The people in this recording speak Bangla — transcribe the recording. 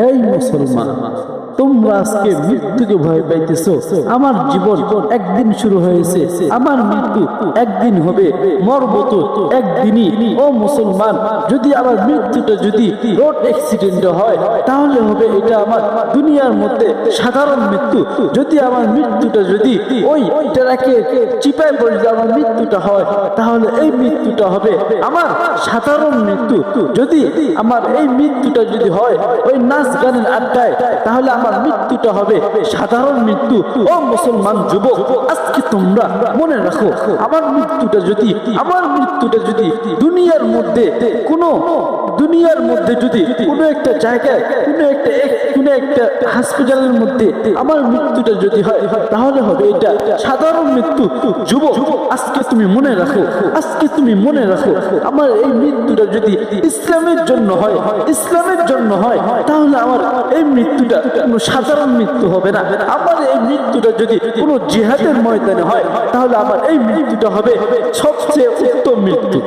এই মুসলমান, তোমরা আজকে মৃত্যুকে ভয় পাইতেছো। আমার জীবন একদিন শুরু হয়েছে, আমার মৃত্যু একদিন হবে, মরব তো একদিনই। ও মুসলমান, যদি আমার মৃত্যুটা যদি রোড অ্যাক্সিডেন্টে হয় তাহলে হবে এটা আমার দুনিয়ার মধ্যে সাধারণ মৃত্যু। যদি আমার মৃত্যুটা যদি ওই ট্রাকে চিপায় পড়ে আমার মৃত্যুটা হয় তাহলে এই মৃত্যুটা হবে আমার সাধারণ মৃত্যু। যদি আমার এই মৃত্যুটা যদি হয় ওই নাচ গানের আড্ডায় তাহলে আমার মৃত্যুটা হবে সাধারণ মৃত্যু। ও মুসলমান যুবক, আজকে তোমরা মনে রাখো, আমার মৃত্যুটা যদি দুনিয়ার মধ্যে যদি কোনো একটা জায়গায় কোনো একটা হসপিটালের মধ্যে আমার মৃত্যুটা যদি হয় তাহলে হবে এটা সাধারণ মৃত্যু। যুবক, আজকে তুমি মনে রাখো, আমার এই মৃত্যুটা যদি ইসলামের জন্য হয় তাহলে আমার এই মৃত্যুটা কোনো সাধারণ মৃত্যু হবে না। আমার এই মৃত্যুটা যদি কোনো জিহাদের ময়দানে হয় তাহলে আমার এই মৃত্যুটা হবে সবচেয়ে উত্তম মৃত্যু।